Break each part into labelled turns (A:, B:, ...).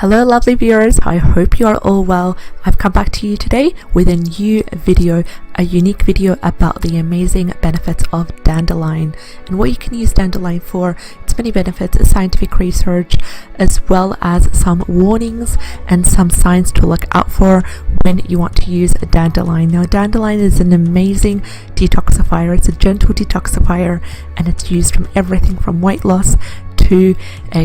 A: Hello lovely viewers, I hope you are all well. I've come back to you today with a new video, a unique video about the amazing benefits of dandelion and what you can use dandelion for. Its many benefits, scientific research, as well as some warnings and some signs to look out for when you want to use a dandelion. Now, dandelion is an amazing detoxifier. It's a gentle detoxifier and it's used from everything from weight loss to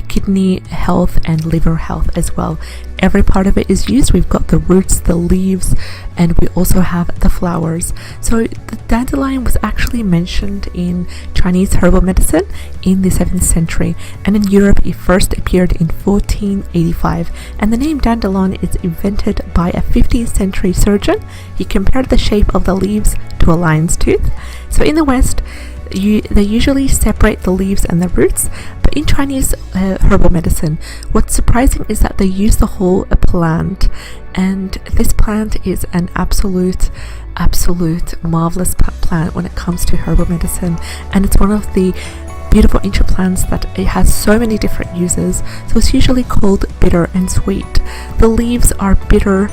A: kidney health and liver health as well. Every part of it is used. We've got the roots, the leaves, and we also have the flowers. So the dandelion was actually mentioned in Chinese herbal medicine in the 7th century, and in Europe it first appeared in 1485. And the name dandelion is invented by a 15th century surgeon. He compared the shape of the leaves to a lion's tooth. So in the West, they usually separate the leaves and the roots, but in Chinese herbal medicine, what's surprising is that they use the whole plant, and this plant is an absolute marvelous plant when it comes to herbal medicine, and it's one of the beautiful ancient plants that it has so many different uses. So it's usually called bitter and sweet. The leaves are bitter,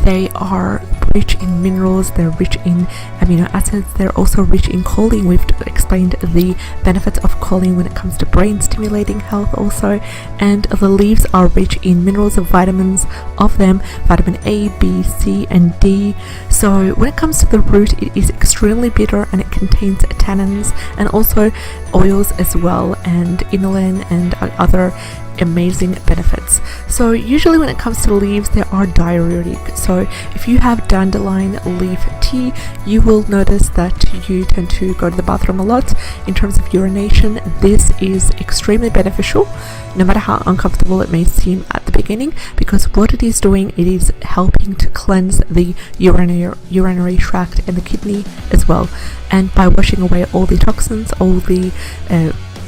A: they are rich in minerals, they're rich in amino acids, they're also rich in choline. We've explained the benefits of choline when it comes to brain stimulating health also, and the leaves are rich in minerals and vitamins of them, vitamin A, B, C and D. So when it comes to the root, it is extremely bitter and it contains tannins and also oils as well, and inulin and other amazing benefits. So usually when it comes to leaves, they are diuretic. So if you have dandelion leaf tea, you will notice that you tend to go to the bathroom a lot. In terms of urination, this is extremely beneficial, no matter how uncomfortable it may seem at the beginning, because what it is doing, it is helping to cleanse the urinary tract and the kidney as well, and by washing away all the toxins, all the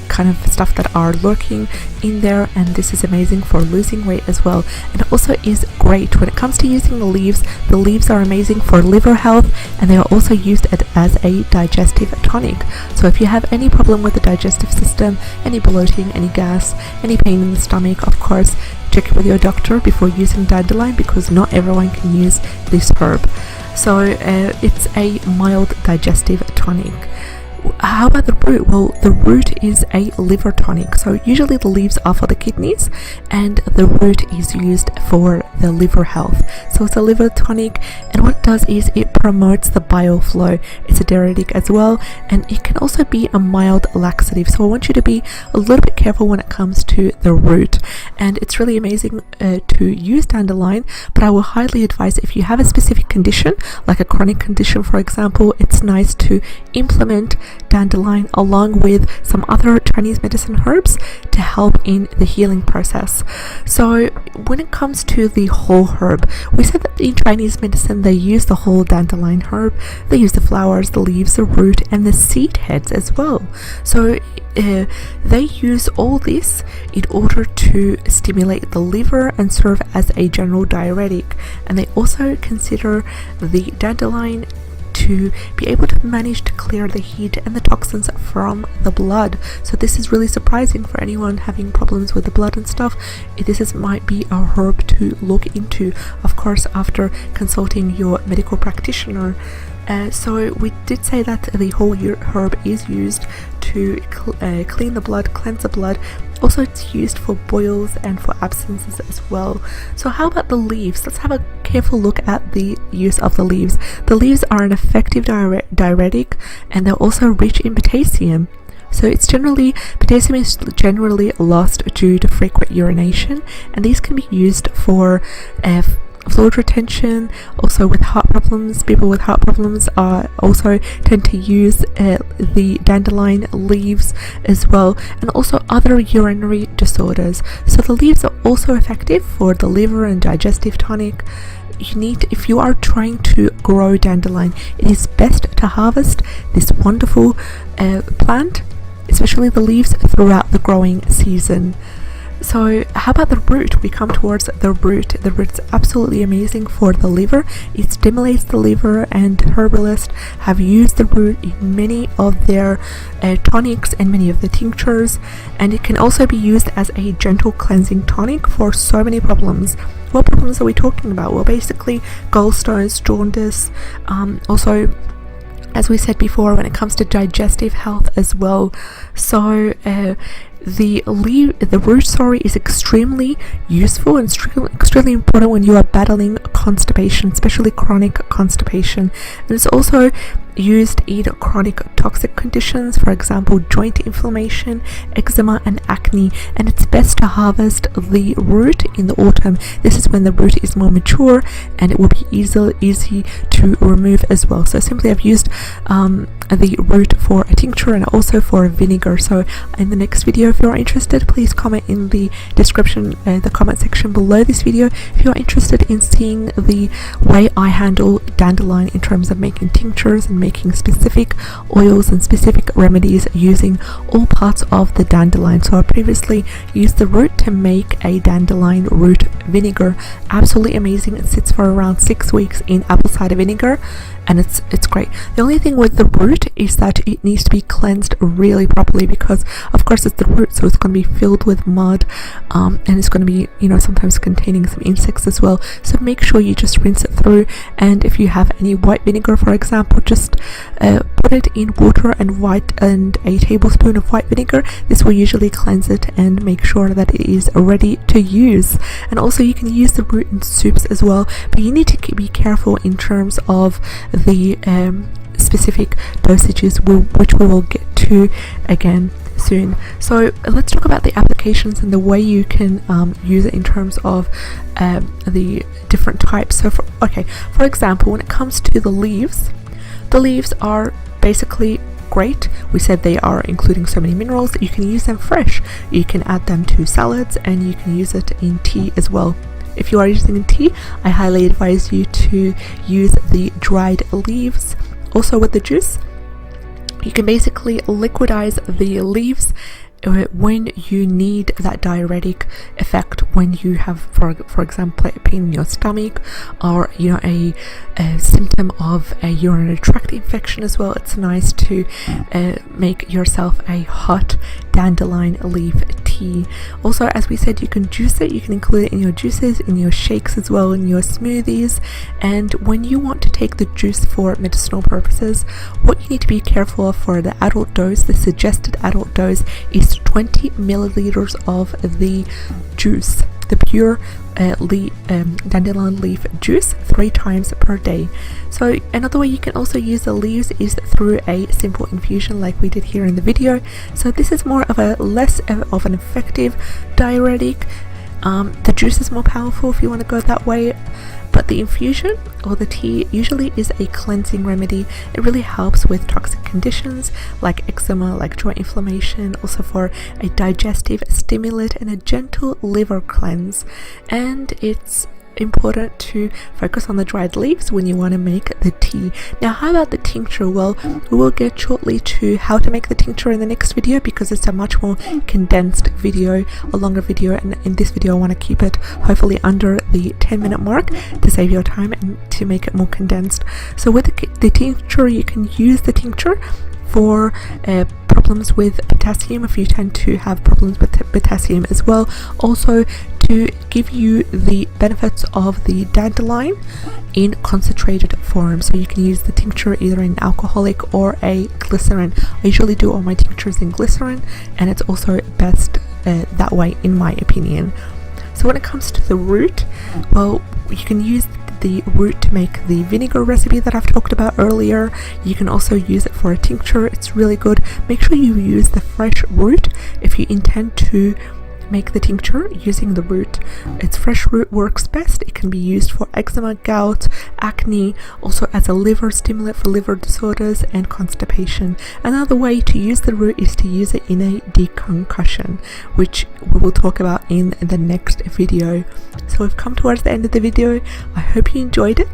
A: kind of stuff that are lurking in there. And this is amazing for losing weight as well, and it also is great when it comes to using the leaves. The leaves are amazing for liver health, and they are also used as a digestive tonic. So if you have any problem with the digestive system, any bloating, any gas, any pain in the stomach, of course check with your doctor before using dandelion, because not everyone can use this herb. So it's a mild digestive tonic. How about the root? Well, the root is a liver tonic. So usually the leaves are for the kidneys and the root is used for the liver health. So it's a liver tonic, and what it does is it promotes the bile flow. It's a diuretic as well, and it can also be a mild laxative. So I want you to be a little bit careful when it comes to the root, and it's really amazing to use dandelion, but I will highly advise, if you have a specific condition like a chronic condition for example, it's nice to implement dandelion along with some other Chinese medicine herbs to help in the healing process. So when it comes to the whole herb, we said that in Chinese medicine they use the whole dandelion herb. They use the flowers, the leaves, the root and the seed heads as well. So they use all this in order to stimulate the liver and serve as a general diuretic, and they also consider the dandelion to be able to manage to clear the heat and the toxins from the blood. So this is really surprising for anyone having problems with the blood and stuff. This might be a herb to look into, of course after consulting your medical practitioner. So we did say that the whole herb is used to clean the blood, cleanse the blood. Also it's used for boils and for abscesses as well. So how about the leaves? Let's have a careful look at the use of the leaves. The leaves are an effective diuretic, and they're also rich in potassium. So potassium is generally lost due to frequent urination, and these can be used for fluid retention. Also with heart problems, people with heart problems also tend to use the dandelion leaves as well, and also other urinary disorders. So the leaves are also effective for the liver and digestive tonic. If you are trying to grow dandelion, it is best to harvest this wonderful plant, especially the leaves, throughout the growing season. So how about the root? We come towards the root. The root's absolutely amazing for the liver. It stimulates the liver, and herbalists have used the root in many of their tonics and many of the tinctures, and it can also be used as a gentle cleansing tonic for so many problems. What problems are we talking about? Well, basically gallstones, jaundice, also, as we said before, when it comes to digestive health as well. So the root is extremely useful and extremely important when you are battling constipation, especially chronic constipation. And it's also used in chronic toxic conditions, for example joint inflammation, eczema and acne, and it's best to harvest the root in the autumn. This is when the root is more mature and it will be easy to remove as well. So simply I've used the root for a tincture and also for a vinegar. So in the next video, if you're interested, please comment in the description, the comment section below this video, if you're interested in seeing the way I handle dandelion in terms of making tinctures and making specific oils and specific remedies using all parts of the dandelion. So I previously used the root to make a dandelion root vinegar. Absolutely amazing. It sits for around 6 weeks in apple cider vinegar, and it's great. The only thing with the root is that it needs to be cleansed really properly, because of course it's the root, so it's going to be filled with mud, and it's going to be, sometimes containing some insects as well. So make sure you just rinse it through, and if you have any white vinegar, for example, just put it in water and a tablespoon of white vinegar. This will usually cleanse it and make sure that it is ready to use. And also you can use the root in soups as well, but you need to be careful in terms of the specific dosages, which we will get to again soon. So let's talk about the applications and the way you can use it in terms of the different types. So for example, when it comes to the leaves are basically great. We said they are including so many minerals that you can use them fresh. You can add them to salads, and you can use it in tea as well. If you are using tea, I highly advise you to use the dried leaves. Also with the juice, you can basically liquidize the leaves when you need that diuretic effect, when you have for example a pain in your stomach, or a symptom of a urinary tract infection as well. It's nice to make yourself a hot dandelion leaf tea. Also, as we said, you can juice it. You can include it in your juices, in your shakes as well, in your smoothies. And when you want to take the juice for medicinal purposes, what you need to be careful of for the adult dose, the suggested adult dose, is 20 milliliters of the juice, the pure dandelion leaf juice, 3 times per day. So another way you can also use the leaves is through a simple infusion like we did here in the video. So this is more of less of an effective diuretic. The juice is more powerful if you want to go that way, but the infusion or the tea usually is a cleansing remedy. It really helps with toxic conditions like eczema, like joint inflammation, also for a digestive stimulant and a gentle liver cleanse. And it's important to focus on the dried leaves when you want to make the tea. Now, how about the tincture? Well, we will get shortly to how to make the tincture in the next video, because it's a much more condensed video, a longer video, and in this video I want to keep it hopefully under the 10-minute mark to save your time and to make it more condensed. So with the tincture, you can use the tincture for problems with potassium, if you tend to have problems with potassium as well. Also to give you the benefits of the dandelion in concentrated form. So you can use the tincture either in alcoholic or a glycerin. I usually do all my tinctures in glycerin, and it's also best that way in my opinion. So when it comes to the root, well, you can use the root to make the vinegar recipe that I've talked about earlier. You can also use it for a tincture. It's really good. Make sure you use the fresh root if you intend to make the tincture using the root. Its fresh root works best. It can be used for eczema, gout, acne, also as a liver stimulant for liver disorders and constipation. Another way to use the root is to use it in a deconcussion, which we will talk about in the next video. So we've come towards the end of the video. I hope you enjoyed it.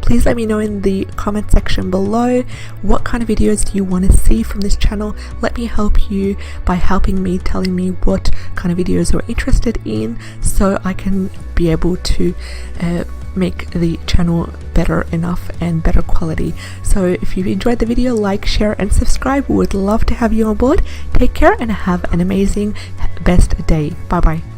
A: Please let me know in the comment section below what kind of videos do you want to see from this channel. Let me help you by helping me, telling me what kind of videos you're interested in, so I can be able to make the channel better enough and better quality. So if you enjoyed the video, like, share and subscribe. We would love to have you on board. Take care and have an amazing best day. Bye bye.